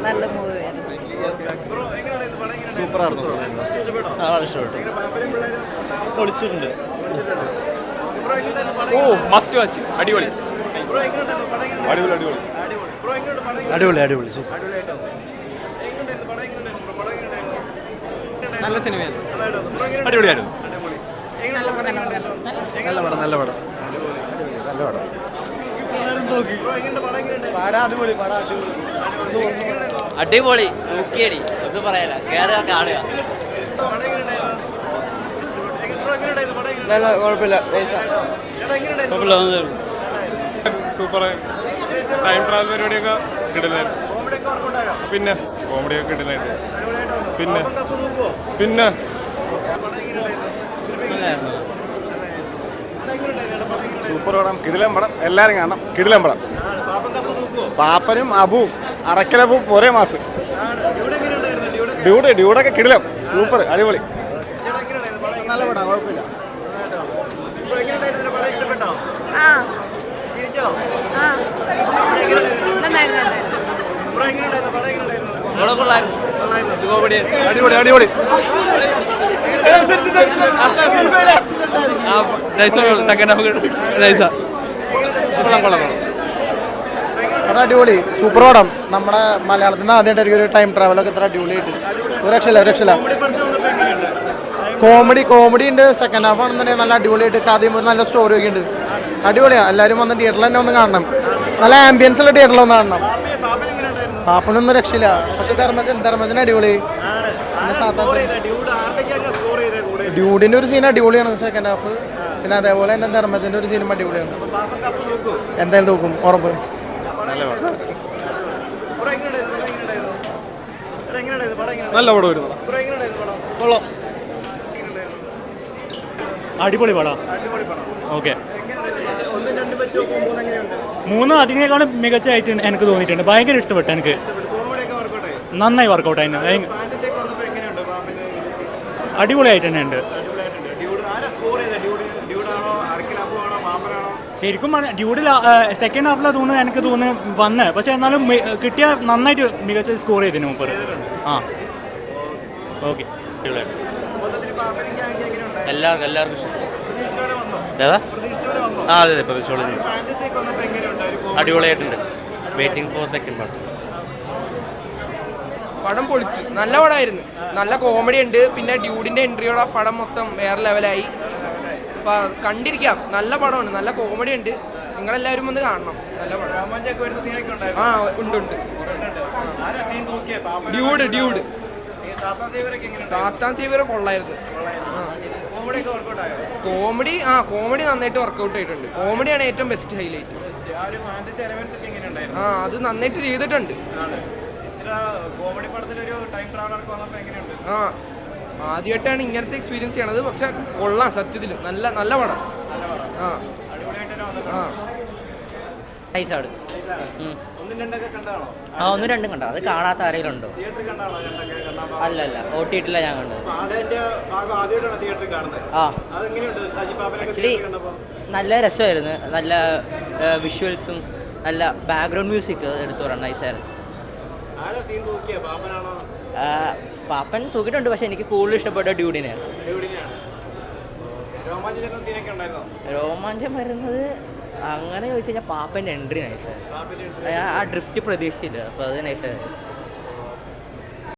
നല്ല മൂവിയായിരുന്നു. സൂപ്പറായിരുന്നു. ഇഷ്ടപ്പെട്ടു. പൊളിച്ചിട്ടുണ്ട്. ഓ മസ്റ്റ് വാച്ച്. അടിപൊളി അടിപൊളി അടിപൊളി അടിപൊളി അടിപൊളി സൂപ്പർ. നല്ല സിനിമയായിരുന്നു. അടിപൊളിയായിരുന്നു. നല്ല പടം നല്ല പടം നല്ല പടം. അടിപൊളി നോക്കിയടി ഒന്നും പറയാല കേറുക കാണുക. നല്ല കുഴപ്പമില്ല. സൂപ്പർ. ടൈം ട്രാവൽ പരിപാടിയൊക്കെ കിടലായിരുന്നു. പിന്നെ കോമഡിയൊക്കെ കിടലായിരുന്നു. പിന്നെ പിന്നെ സൂപ്പർ പടം, കിടിലൻ പടം, എല്ലാവരും കാണണം. കിടിലൻ പടം. പാപ്പനും അബുവും അറക്കലബും ഒരേ മാസ്. ഡ്യൂഡൊക്കെ കിടിലം. സൂപ്പർ അടിപൊളി. നല്ല പടം കുഴപ്പമില്ല. അടിപൊളി അടിപൊളി. സെക്കൻഡ് ഹാഫ് നൈസാ. പടം അടിപൊളി സൂപ്പർ പടം. നമ്മുടെ മലയാളത്തിൽ നിന്ന് ആദ്യമായിട്ടായിരിക്കും ഒരു ടൈം ട്രാവലൊക്കെ ഇത്ര അടിപൊളിയായിട്ട്. ഒരു രക്ഷയില്ല. കോമഡി ഉണ്ട്. സെക്കൻഡ് ഹാഫ് ആണെന്നുണ്ടെങ്കിൽ നല്ല അടിപൊളിയായിട്ട് കഥയും ഒരു നല്ല സ്റ്റോറി ഒക്കെ ഉണ്ട്. അടിപൊളിയാണ്. എല്ലാവരും വന്ന് തിയേറ്ററിൽ തന്നെ ഒന്ന് കാണണം. നല്ല ആംബിയൻസ് ഉള്ള തിയേറ്ററിൽ ഒന്ന് കാണണം. പാപ്പനൊന്നും രക്ഷയില്ല. പക്ഷെ ധർമ്മജൻ അടിപൊളി. ഡ്യൂഡിന്റെ ഒരു സീൻ അടിപൊളിയാണ് സെക്കൻഡ് ഹാഫ്. പിന്നെ അതേപോലെ തന്നെ ധർമ്മജന്റെ ഒരു സീനും അടിപൊളിയാണ്. എന്തായാലും നോക്കും ഉറപ്പ്. നല്ല പടം വരുന്നു. അടിപൊളി പടം. ഓക്കെ. 3 അതിനേക്കാളും മികച്ചതായിട്ട് എനിക്ക് തോന്നിയിട്ടുണ്ട്. ഭയങ്കര ഇഷ്ടപ്പെട്ടു. എനിക്ക് നന്നായി വർക്കൗട്ട് ആയിരുന്നു. അടിപൊളിയായിട്ട് തന്നെ ഉണ്ട്. ശരിക്കും ഡ്യൂഡിൽ സെക്കൻഡ് ഹാഫിലാണ് തോന്നുന്നത് എനിക്ക് വന്ന്. പക്ഷെ എന്നാലും കിട്ടിയ നന്നായിട്ട് മികച്ച സ്കോർ ചെയ്തതിന് മുമ്പ്. ആ ഓക്കെ. എല്ലാവർക്കും ഇഷ്ടപ്പെട്ടു. ഏതാ? ആ അതെ പ്രതീക്ഷയോളം അടിപൊളിയായിട്ടുണ്ട്. Waiting for second part. പടം പൊളിച്ച് നല്ല പടമായിരുന്നു. നല്ല കോമഡി ഉണ്ട്. പിന്നെ ഡ്യൂഡിൻ്റെ എൻട്രിയോടെ പടം മൊത്തം വേറെ ലെവലായി. കണ്ടിരിക്കാം. നല്ല പടമാണ്. നല്ല കോമഡി ഉണ്ട്. നിങ്ങളെല്ലാവരും ഒന്ന് കാണണം. നല്ല പടം. ആ ഉണ്ട്. ഡ്യൂഡ് സാത്താൻ സേവിയർ കൊള്ളായിരുന്നു. കോമഡി നന്നായിട്ട് വർക്കൗട്ട് ആയിട്ടുണ്ട്. കോമഡിയാണ് ഏറ്റവും ബെസ്റ്റ് ഹൈലൈറ്റ്. അത് നന്നായിട്ട് ചെയ്തിട്ടുണ്ട്. ആദ്യമായിട്ടാണ് ഇങ്ങനത്തെ എക്സ്പീരിയൻസ് ചെയ്യണത്. പക്ഷെ കൊള്ളാം സത്യത്തിൽ. നല്ല പടം. നൈസാണ്. ഒന്നും രണ്ടും കണ്ടോ? അത് കാണാത്ത ആരെങ്കിലും ഉണ്ടോ? അല്ല OTT ഞാൻ കണ്ടത്. ആക്ച്വലി നല്ല രസമായിരുന്നു. നല്ല വിഷ്വൽസും നല്ല ബാക്ക്ഗ്രൗണ്ട് മ്യൂസിക് എടുത്തു പറയാം. നൈസായിരുന്നു. പാപ്പൻ തൂക്കിയിട്ടുണ്ട്. പക്ഷെ എനിക്ക് കൂടുതൽ ഇഷ്ടപ്പെട്ട ഡ്യൂഡിനെയാണ്. രോമാഞ്ചം വരുന്നത് അങ്ങനെ ചോദിച്ചു കഴിഞ്ഞാൽ പാപ്പൻ്റെ എൻട്രി നൈസായിരുന്നു. ആ ഡ്രിഫ്റ്റ് പ്രതീക്ഷിച്ചില്ല. അപ്പോൾ അത് നൈസായിരുന്നു.